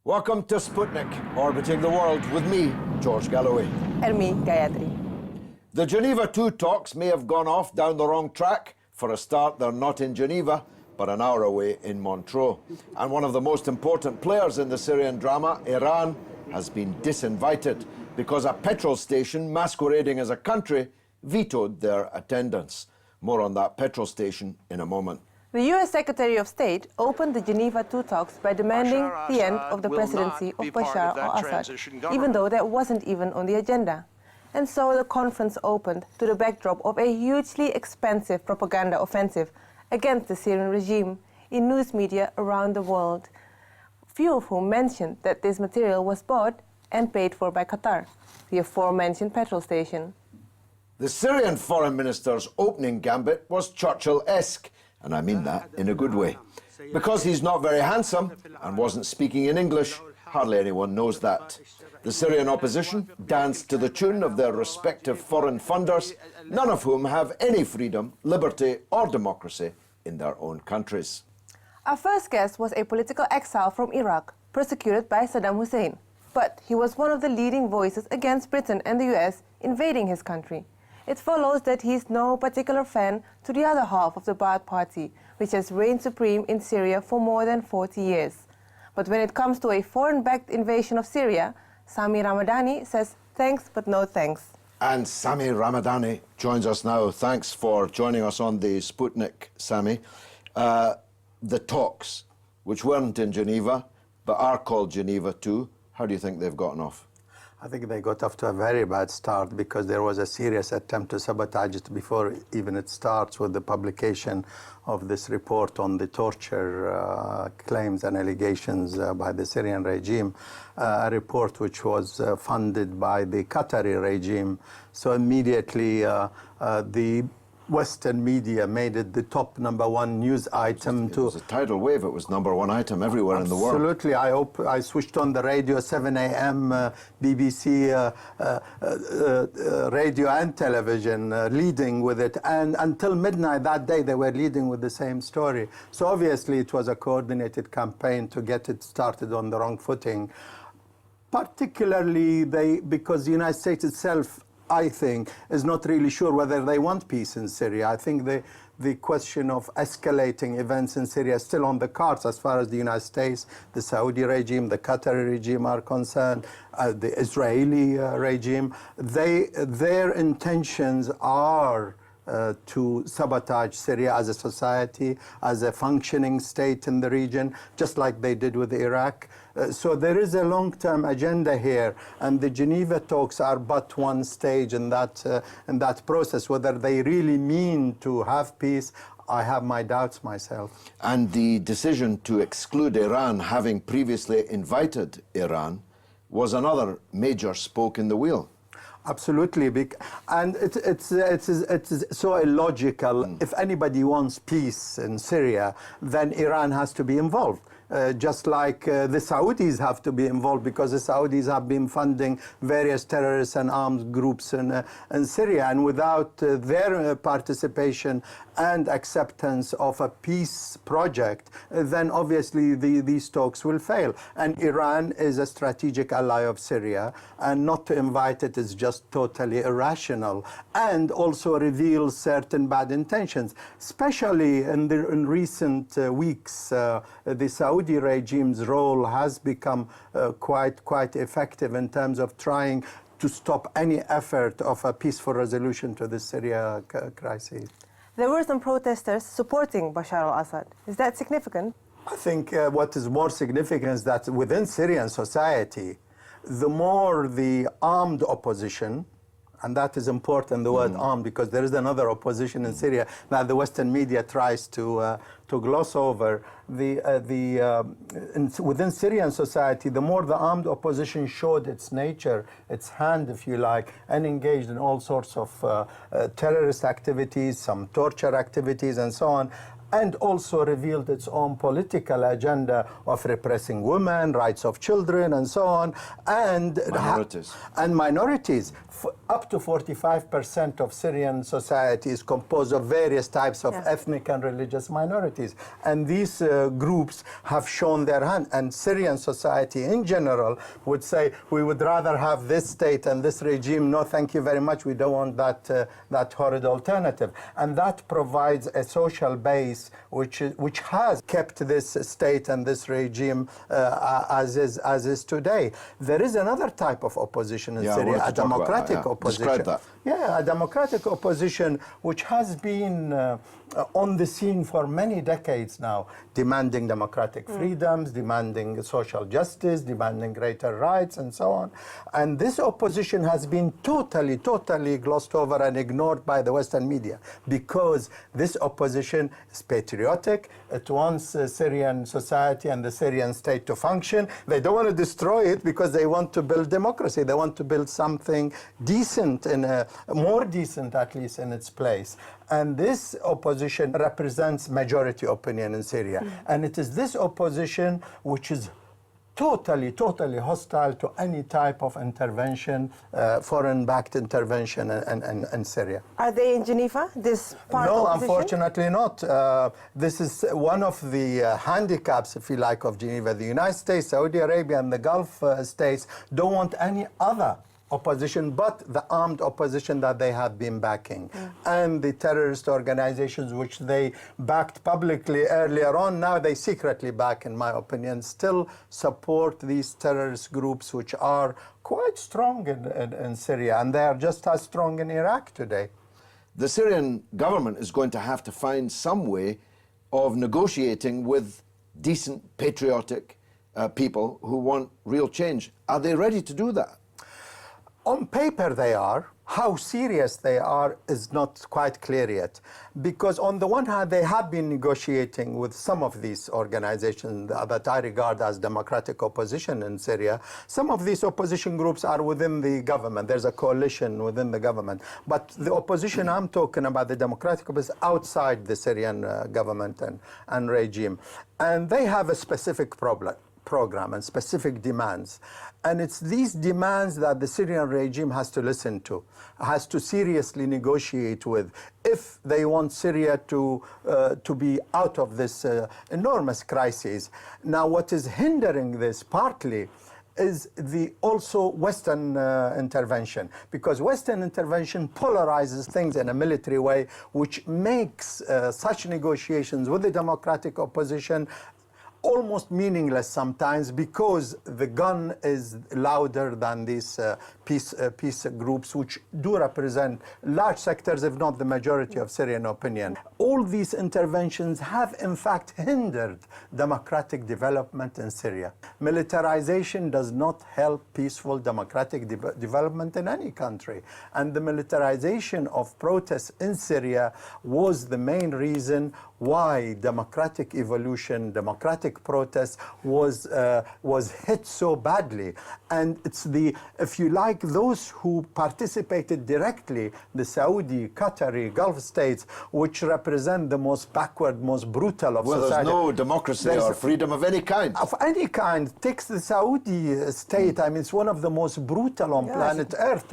Welcome to Sputnik, orbiting the world with me, George Galloway. And me, Gayatri. The Geneva II talks may have gone off down the wrong track. For a start, they're not in Geneva, but an hour away in Montreux. And one of the most important players in the Syrian drama, Iran, has been disinvited because a petrol station masquerading as a country vetoed their attendance. More on that petrol station in a moment. The US Secretary of State opened the Geneva II talks by demanding the end of the presidency of Bashar al-Assad, even though that wasn't even on the agenda. And so the conference opened to the backdrop of a hugely expensive propaganda offensive against the Syrian regime in news media around the world, few of whom mentioned that this material was bought and paid for by Qatar, the aforementioned petrol station. The Syrian foreign minister's opening gambit was Churchill-esque, and I mean that in a good way. Because he's not very handsome and wasn't speaking in English, hardly anyone knows that. The Syrian opposition danced to the tune of their respective foreign funders, none of whom have any freedom, liberty or democracy in their own countries. Our first guest was a political exile from Iraq, persecuted by Saddam Hussein. But he was one of the leading voices against Britain and the US invading his country. It follows that he is no particular fan to the other half of the Ba'ath Party, which has reigned supreme in Syria for more than 40 years. But when it comes to a foreign-backed invasion of Syria, Sami Ramadani says thanks but no thanks. And Sami Ramadani joins us now. Thanks for joining us on the Sputnik, Sami. The talks, which weren't in Geneva, but are called Geneva II, how do you think they've gotten off? I think they got off to a very bad start because there was a serious attempt to sabotage it before even it starts with the publication of this report on the torture claims and allegations by the Syrian regime, a report which was funded by the Qatari regime. So immediately the Western media made it the top #1 news item. It was a tidal wave. It was #1 item everywhere in the world. Absolutely. I switched on the radio, 7 a.m., BBC radio and television, leading with it. And until midnight that day, they were leading with the same story. So obviously, it was a coordinated campaign to get it started on the wrong footing. Particularly, because the United States itself, I think, is not really sure whether they want peace in Syria. I think the question of escalating events in Syria is still on the cards as far as the United States, the Saudi regime, the Qatari regime are concerned, the Israeli regime. Their intentions are to sabotage Syria as a society, as a functioning state in the region, just like they did with Iraq. So there is a long-term agenda here, and the Geneva talks are but one stage in that process. Whether they really mean to have peace, I have my doubts myself. And the decision to exclude Iran, having previously invited Iran, was another major spoke in the wheel. Absolutely, and it's so illogical. If anybody wants peace in Syria, then Iran has to be involved. Just like the Saudis have to be involved, because the Saudis have been funding various terrorists and armed groups in Syria. And without their participation and acceptance of a peace project, then obviously these talks will fail. And Iran is a strategic ally of Syria, and not to invite it is just totally irrational, and also reveals certain bad intentions. Especially in recent weeks, the Saudi regime's role has become quite effective in terms of trying to stop any effort of a peaceful resolution to the Syria crisis. There were some protesters supporting Bashar al-Assad. Is that significant? I think what is more significant is that within Syrian society, the more the armed opposition, and that is important, the word armed, because there is another opposition in Syria that the Western media tries to gloss over. Within Syrian society, the more the armed opposition showed its nature, its hand, if you like, and engaged in all sorts of terrorist activities, some torture activities, and so on, and also revealed its own political agenda of repressing women, rights of children, and so on, and minorities. Up to 45% of Syrian society is composed of various types of ethnic and religious minorities, and these groups have shown their hand. And Syrian society in general would say, we would rather have this state and this regime. No, thank you very much. We don't want that horrid alternative. And that provides a social base which has kept this state and this regime as is today. There is another type of opposition in Syria, a democratic opposition. Describe that. Yeah, a democratic opposition which has been on the scene for many decades now, demanding democratic freedoms, demanding social justice, demanding greater rights, and so on. And this opposition has been totally glossed over and ignored by the Western media, because this opposition is patriotic. It wants Syrian society and the Syrian state to function. They don't want to destroy it because they want to build democracy. They want to build something decent, more decent at least, in its place. And this opposition represents majority opinion in Syria. And it is this opposition which is totally hostile to any type of intervention, foreign-backed intervention in Syria. Are they in Geneva, this part No, opposition? unfortunately not. This is one of the handicaps, if you like, of Geneva. The United States, Saudi Arabia, and the Gulf states don't want any other opposition but the armed opposition that they have been backing. And the terrorist organizations which they backed publicly earlier on, now they secretly back, in my opinion, still support these terrorist groups which are quite strong in Syria, and they are just as strong in Iraq today. The Syrian government is going to have to find some way of negotiating with decent, patriotic people who want real change. Are they ready to do that? On paper they are. How serious they are is not quite clear yet, because on the one hand they have been negotiating with some of these organizations that I regard as democratic opposition in Syria. Some of these opposition groups are within the government. There's a coalition within the government. But the opposition I'm talking about, the democratic opposition, outside the Syrian government and regime. And they have a specific program and specific demands. And it's these demands that the Syrian regime has to listen to, has to seriously negotiate with, if they want Syria to be out of this enormous crisis. Now, what is hindering this partly is the also Western intervention, because Western intervention polarizes things in a military way, which makes such negotiations with the democratic opposition almost meaningless sometimes, because the gun is louder than these peace groups, which do represent large sectors, if not the majority of Syrian opinion. All these interventions have in fact hindered democratic development in Syria. Militarization does not help peaceful democratic development in any country. And the militarization of protests in Syria was the main reason why democratic evolution, democratic protest was hit so badly. And it's the, if you like, those who participated directly, the Saudi, Qatari, Gulf states, which represent the most backward, most brutal of society. Well, there's no democracy or freedom of any kind. Of any kind. Takes the Saudi state. I mean, it's one of the most brutal on planet Earth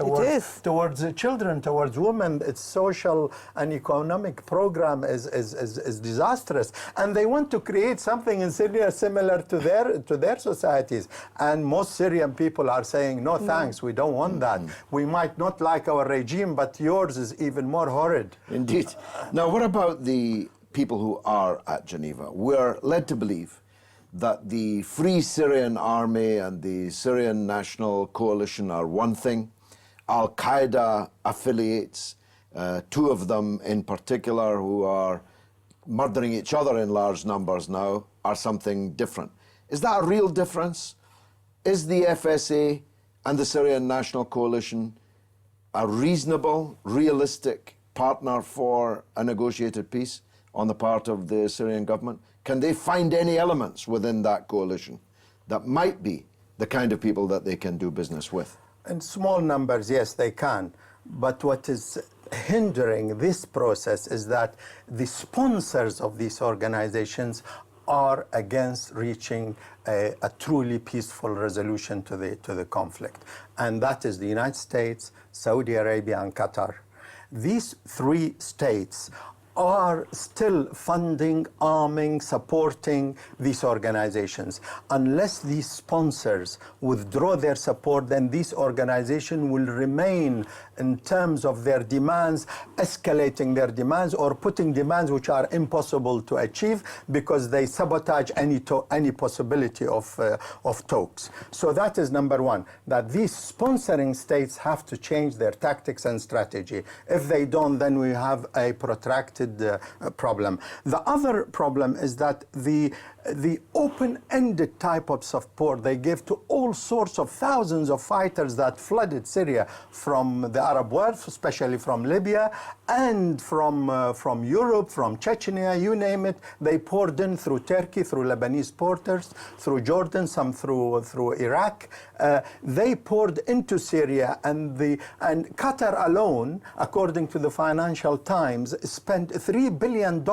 towards children, towards women. Its social and economic program is disastrous. And they want to create something in Syria similar to their societies. And most Syrian people are saying, no thanks, we don't want that. We might not like our regime, but yours is even more horrid. Indeed. Now, what about the people who are at Geneva? We're led to believe that the Free Syrian Army and the Syrian National Coalition are one thing. Al-Qaeda affiliates, two of them in particular, who are murdering each other in large numbers now, are something different. Is that a real difference? Is the FSA and the Syrian National Coalition a reasonable, realistic partner for a negotiated peace on the part of the Syrian government? Can they find any elements within that coalition that might be the kind of people that they can do business with? In small numbers, yes, they can. But what is hindering this process is that the sponsors of these organizations are against reaching a truly peaceful resolution to the conflict. And that is the United States, Saudi Arabia, and Qatar. These three states are still funding, arming, supporting these organizations. Unless these sponsors withdraw their support, then these organizations will remain, in terms of their demands, escalating their demands or putting demands which are impossible to achieve because they sabotage any possibility of talks. So that is number one, that these sponsoring states have to change their tactics and strategy. If they don't, then we have a protracted problem. The other problem is that the open-ended type of support they give to all sorts of thousands of fighters that flooded Syria from the Arab world, especially from Libya, and from Europe, from Chechnya, you name it. They poured in through Turkey, through Lebanese porters, through Jordan, some through Iraq. They poured into Syria, and Qatar alone, according to the Financial Times, spent $3 billion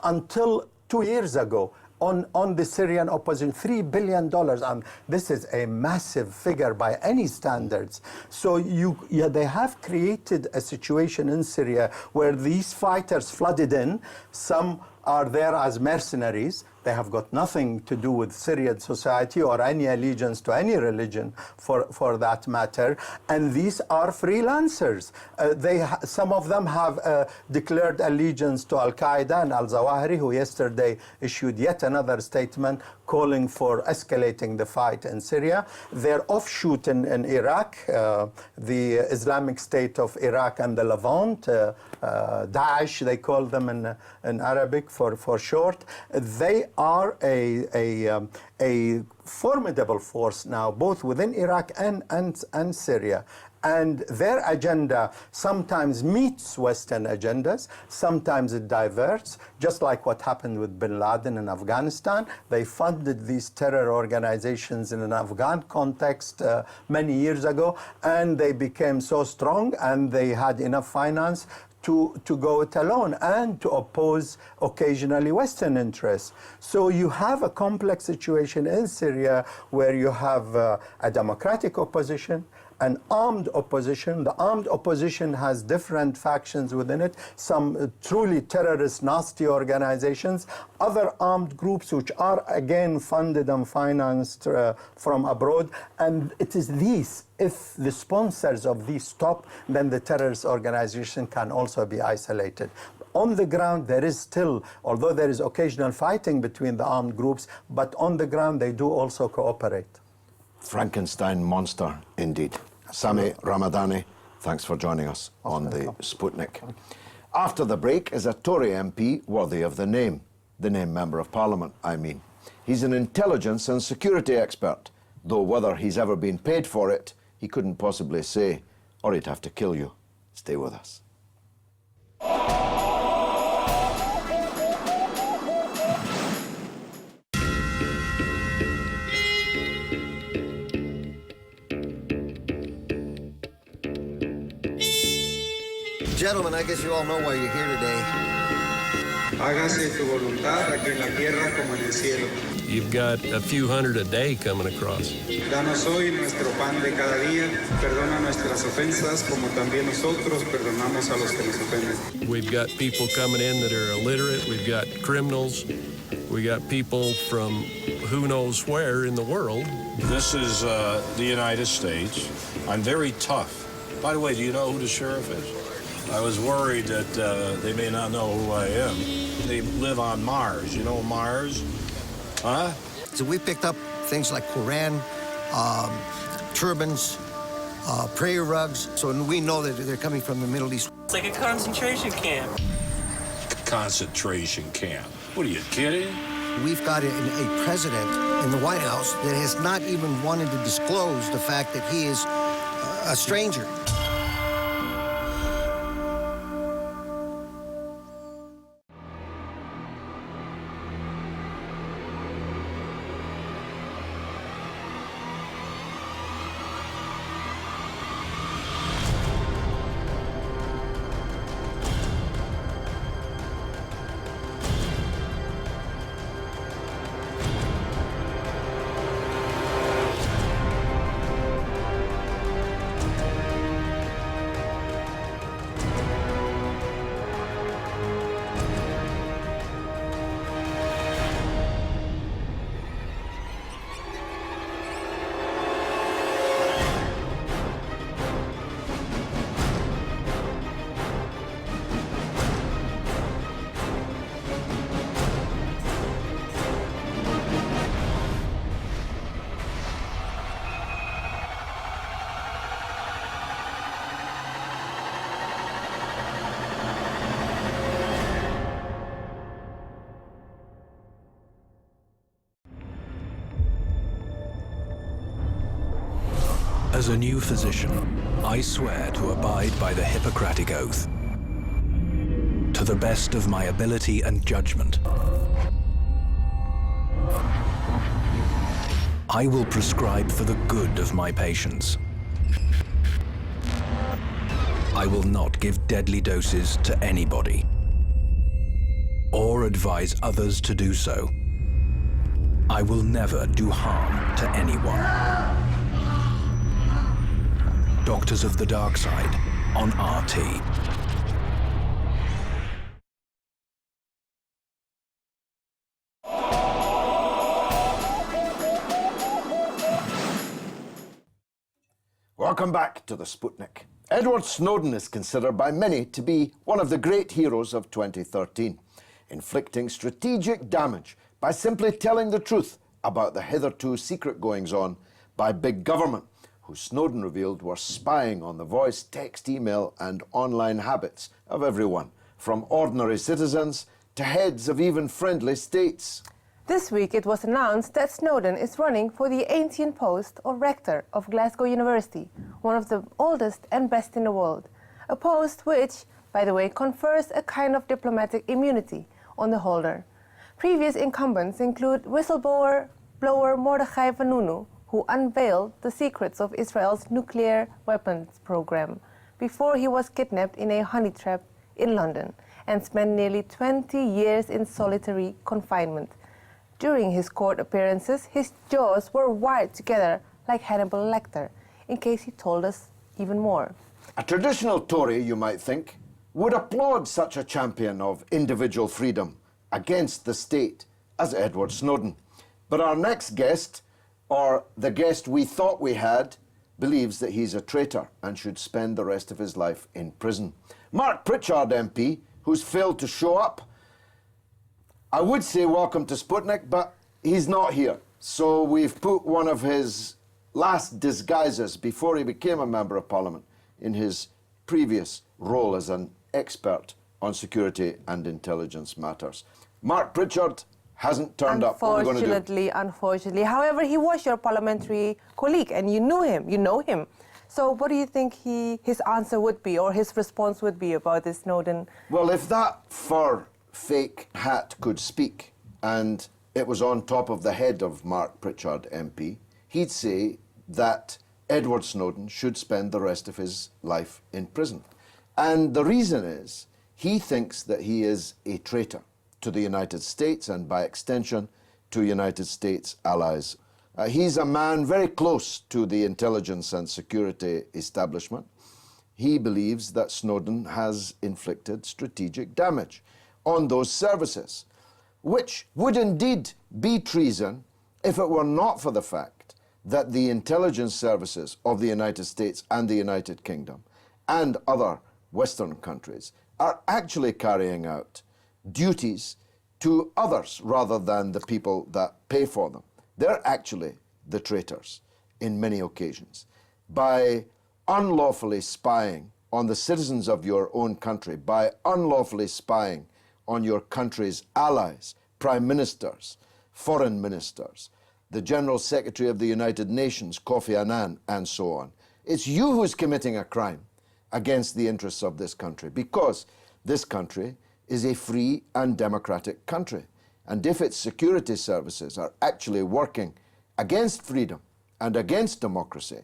until 2 years ago on the Syrian opposition, $3 billion. And this is a massive figure by any standards. So they have created a situation in Syria where these fighters flooded in. Some are there as mercenaries. They have got nothing to do with Syrian society or any allegiance to any religion for that matter. And these are freelancers. Some of them have declared allegiance to Al-Qaeda and Al-Zawahiri, who yesterday issued yet another statement calling for escalating the fight in Syria. Their offshoot in Iraq, the Islamic State of Iraq and the Levant, Daesh, they call them in Arabic for short. They are a formidable force now, both within Iraq and Syria. And their agenda sometimes meets Western agendas, sometimes it diverts, just like what happened with bin Laden in Afghanistan. They funded these terror organizations in an Afghan context many years ago, and they became so strong and they had enough finance to go it alone and to oppose occasionally Western interests. So you have a complex situation in Syria where you have a democratic opposition, an armed opposition. The armed opposition has different factions within it, some truly terrorist, nasty organizations, other armed groups which are again funded and financed from abroad. And it is these, if the sponsors of these stop, then the terrorist organization can also be isolated. On the ground, there is still, although there is occasional fighting between the armed groups, but on the ground they do also cooperate. Frankenstein monster, indeed. Sami Ramadani, thanks for joining us on the Sputnik. After the break is a Tory MP worthy of the name Member of Parliament, I mean. He's an intelligence and security expert, though whether he's ever been paid for it, he couldn't possibly say, or he'd have to kill you. Stay with us. Gentlemen, I guess you all know why you're here today. Hágase tu voluntad aquí en la tierra como en el cielo. You've got a few hundred a day coming across. Danos hoy nuestro pan de cada día. Perdona nuestras ofensas como también nosotros perdonamos a los que nos ofenden. We've got people coming in that are illiterate. We've got criminals. We got people from who knows where in the world. This is the United States. I'm very tough. By the way, do you know who the sheriff is? I was worried that they may not know who I am. They live on Mars. You know Mars? Huh? So we picked up things like Quran, turbans, prayer rugs. So we know that they're coming from the Middle East. It's like a concentration camp. Concentration camp. What are you kidding? We've got a president in the White House that has not even wanted to disclose the fact that he is a stranger. As a new physician, I swear to abide by the Hippocratic Oath, to the best of my ability and judgment. I will prescribe for the good of my patients. I will not give deadly doses to anybody, or advise others to do so. I will never do harm to anyone. Doctors of the Dark Side on RT. Welcome back to the Sputnik. Edward Snowden is considered by many to be one of the great heroes of 2013, inflicting strategic damage by simply telling the truth about the hitherto secret goings-on by big government, who Snowden revealed were spying on the voice, text, email and online habits of everyone, from ordinary citizens to heads of even friendly states. This week it was announced that Snowden is running for the 18th post of rector of Glasgow University, one of the oldest and best in the world. A post which, by the way, confers a kind of diplomatic immunity on the holder. Previous incumbents include whistleblower Mordechai Vanunu, who unveiled the secrets of Israel's nuclear weapons program before he was kidnapped in a honey trap in London and spent nearly 20 years in solitary confinement. During his court appearances, his jaws were wired together like Hannibal Lecter, in case he told us even more. A traditional Tory, you might think, would applaud such a champion of individual freedom against the state as Edward Snowden. But our next guest, or the guest we thought we had, believes that he's a traitor and should spend the rest of his life in prison. Mark Pritchard MP, who's failed to show up. I would say welcome to Sputnik, but he's not here. So we've put one of his last disguises before he became a Member of Parliament in his previous role as an expert on security and intelligence matters. Mark Pritchard hasn't turned up. What are we going to do? Unfortunately. However, he was your parliamentary colleague and you knew him, you know him. So what do you think his answer would be, or his response would be about this Snowden? Well, if that fur fake hat could speak and it was on top of the head of Mark Pritchard MP, he'd say that Edward Snowden should spend the rest of his life in prison. And the reason is he thinks that he is a traitor to the United States and by extension to United States allies. He's a man very close to the intelligence and security establishment. He believes that Snowden has inflicted strategic damage on those services, which would indeed be treason if it were not for the fact that the intelligence services of the United States and the United Kingdom and other Western countries are actually carrying out duties to others rather than the people that pay for them. They're actually the traitors in many occasions. By unlawfully spying on the citizens of your own country, by unlawfully spying on your country's allies, prime ministers, foreign ministers, the General Secretary of the United Nations, Kofi Annan, and so on. It's you who's committing a crime against the interests of this country, because this country is a free and democratic country. And if its security services are actually working against freedom and against democracy,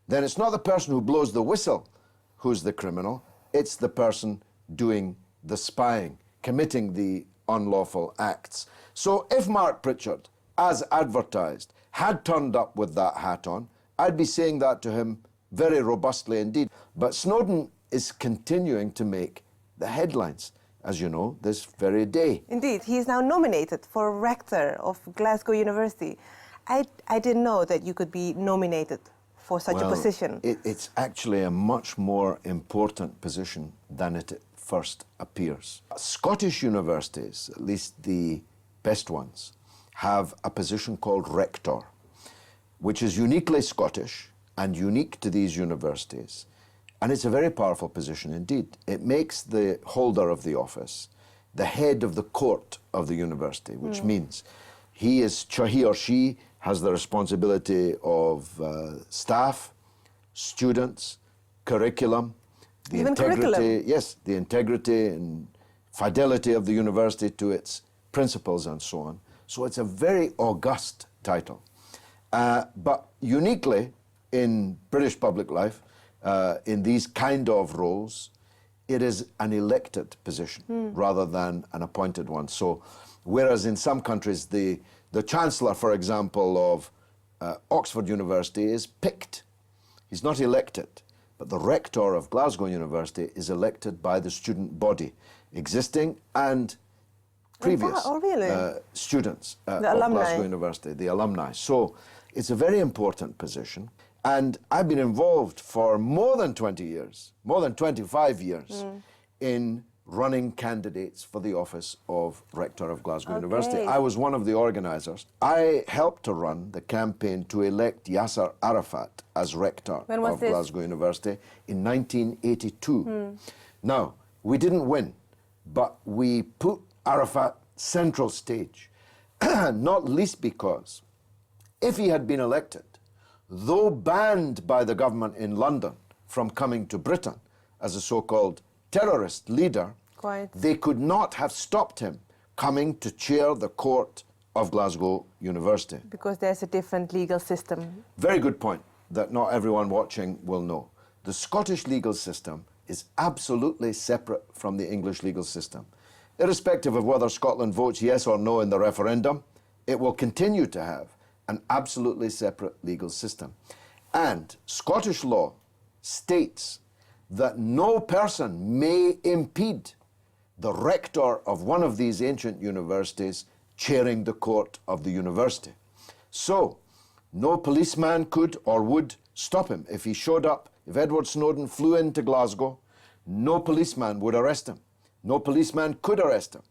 then it's not the person who blows the whistle who's the criminal, it's the person doing the spying, committing the unlawful acts. So if Mark Pritchard, as advertised, had turned up with that hat on, I'd be saying that to him very robustly indeed. But Snowden is continuing to make the headlines, as you know, this very day. Indeed, he is now nominated for rector of Glasgow University. I didn't know that you could be nominated for such a position. It's actually a much more important position than it first appears. Scottish universities, at least the best ones, have a position called rector, which is uniquely Scottish and unique to these universities. And it's a very powerful position indeed. It makes the holder of the office the head of the court of the university, which means he or she has the responsibility of staff, students, curriculum, the Even integrity, curriculum. yes, the integrity and fidelity of the university to its principles and so on. So it's a very august title. But uniquely in British public life, in these kind of roles, it is an elected position rather than an appointed one. So whereas in some countries, the chancellor, for example, of Oxford University is picked. He's not elected. But the rector of Glasgow University is elected by the student body, existing and previous students of Glasgow University, the alumni. So it's a very important position. And I've been involved for more than 20 years, more than 25 years, in running candidates for the office of Rector of Glasgow University. I was one of the organisers. I helped to run the campaign to elect Yasser Arafat as Rector of Glasgow University in 1982. Now, we didn't win, but we put Arafat central stage, not least because if he had been elected, though banned by the government in London from coming to Britain as a so-called terrorist leader, they could not have stopped him coming to chair the court of Glasgow University. Because there's a different legal system. Very good point that not everyone watching will know. The Scottish legal system is absolutely separate from the English legal system. Irrespective of whether Scotland votes yes or no in the referendum, it will continue to have an absolutely separate legal system. And Scottish law states that no person may impede the rector of one of these ancient universities chairing the court of the university. So, no policeman could or would stop him. If he showed up, if Edward Snowden flew into Glasgow, no policeman would arrest him. No policeman could arrest him.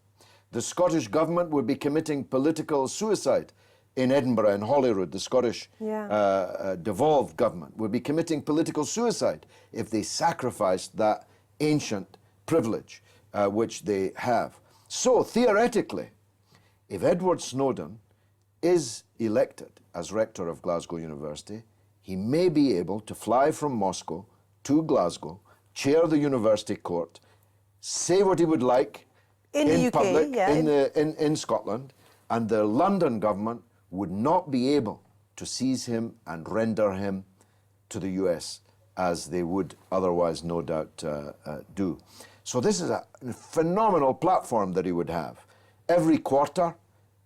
The Scottish government would be committing political suicide in Edinburgh and Holyrood. The Scottish devolved government would be committing political suicide if they sacrificed that ancient privilege which they have. So theoretically, if Edward Snowden is elected as rector of Glasgow University, he may be able to fly from Moscow to Glasgow, chair the university court, say what he would like in public, in Scotland, and the London government would not be able to seize him and render him to the US, as they would otherwise no doubt do. So this is a phenomenal platform that he would have. Every quarter,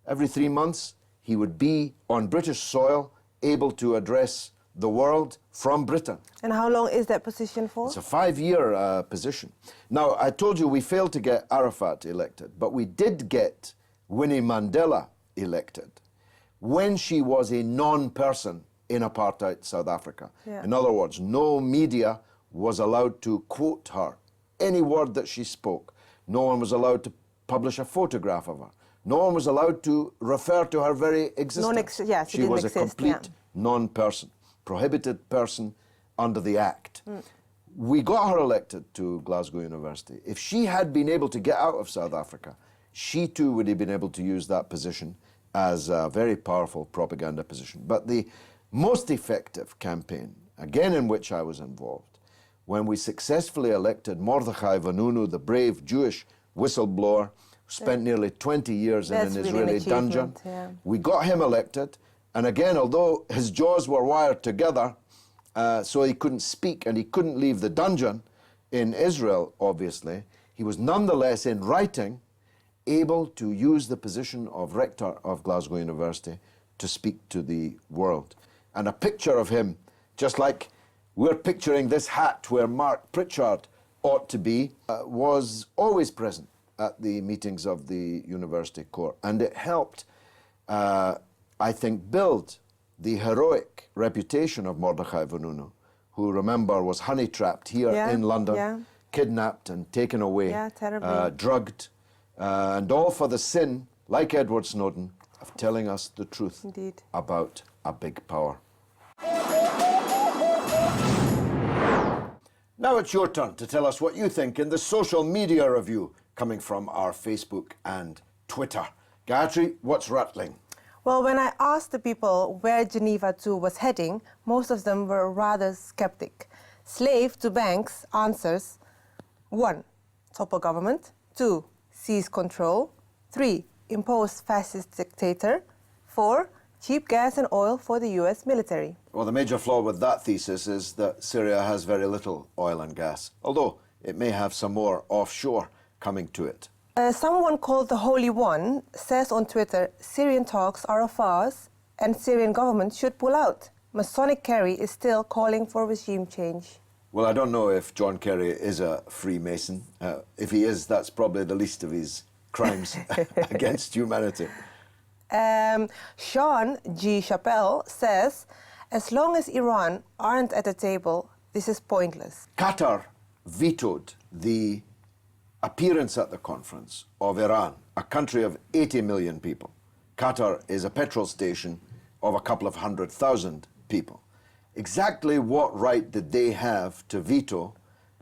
every 3 months, he would be on British soil, able to address the world from Britain. And how long is that position for? It's a 5-year position. Now, I told you we failed to get Arafat elected, but we did get Winnie Mandela elected when she was a non-person in apartheid South Africa. In other words, no media was allowed to quote her, any word that she spoke. No one was allowed to publish a photograph of her. No one was allowed to refer to her very existence. She was a complete non-person, prohibited person under the Act. We got her elected to Glasgow University. If she had been able to get out of South Africa, she too would have been able to use that position as a very powerful propaganda position. But the most effective campaign, again in which I was involved, when we successfully elected Mordechai Vanunu, the brave Jewish whistleblower, who spent nearly 20 years in an Israeli dungeon. We got him elected, and again, although his jaws were wired together, so he couldn't speak and he couldn't leave the dungeon in Israel, obviously, he was nonetheless in writing able to use the position of rector of Glasgow University to speak to the world. And a picture of him, just like we're picturing this hat where Mark Pritchard ought to be, was always present at the meetings of the university court. And it helped, I think, build the heroic reputation of Mordechai Vanunu, who, remember, was honey-trapped here in London, kidnapped and taken away, drugged, and all for the sin, like Edward Snowden, of telling us the truth about a big power. Now it's your turn to tell us what you think in the social media review coming from our Facebook and Twitter. Gayatri, what's rattling? Well, when I asked the people where Geneva II was heading, most of them were rather skeptic. Slave to banks answers 1. Topple government. 2. Seize control. 3. Impose fascist dictator. 4. Cheap gas and oil for the US military. Well, the major flaw with that thesis is that Syria has very little oil and gas, although it may have some more offshore coming to it. Someone called the Holy One says on Twitter, Syrian talks are a farce and Syrian government should pull out. Masonic Kerry is still calling for regime change. Well, I don't know if John Kerry is a Freemason. If he is, that's probably the least of his crimes against humanity. Sean G. Chappelle says, as long as Iran aren't at the table, this is pointless. Qatar vetoed the appearance at the conference of Iran, a country of 80 million people. Qatar is a petrol station of a couple of 100,000 people. Exactly what right did they have to veto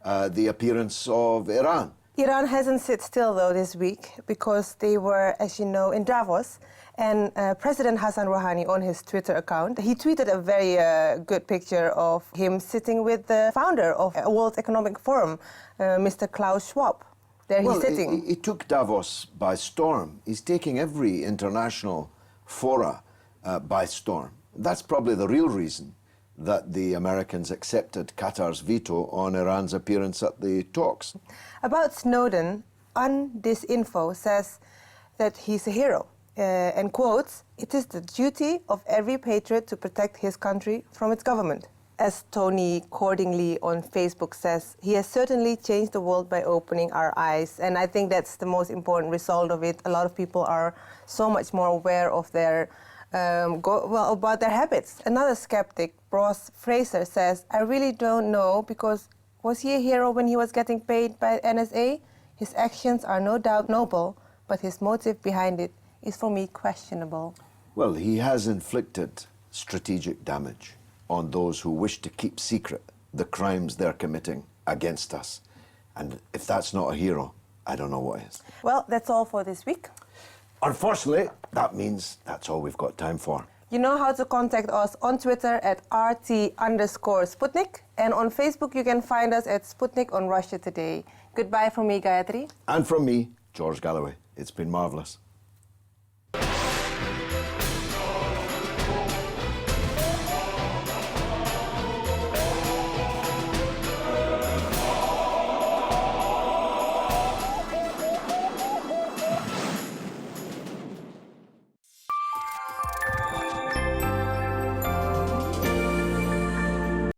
the appearance of Iran? Iran hasn't sit still, though, this week because they were, as you know, in Davos. And President Hassan Rouhani, on his Twitter account, he tweeted a very good picture of him sitting with the founder of World Economic Forum, Mr. Klaus Schwab. There he's sitting. He took Davos by storm. He's taking every international fora by storm. That's probably the real reason that the Americans accepted Qatar's veto on Iran's appearance at the talks. About Snowden, Undisinfo says that he's a hero. And quotes, it is the duty of every patriot to protect his country from its government. As Tony Cordingley on Facebook says, he has certainly changed the world by opening our eyes. And I think that's the most important result of it. A lot of people are so much more aware of their, about their habits. Another skeptic, Ross Fraser, says, I really don't know because was he a hero when he was getting paid by NSA? His actions are no doubt noble, but his motive behind it is for me questionable. Well, he has inflicted strategic damage on those who wish to keep secret the crimes they're committing against us. And if that's not a hero, I don't know what is. Well, that's all for this week. Unfortunately, that means that's all we've got time for. You know how to contact us on Twitter at RT_Sputnik. And on Facebook, you can find us at Sputnik on Russia Today. Goodbye from me, Gayatri. And from me, George Galloway. It's been marvellous.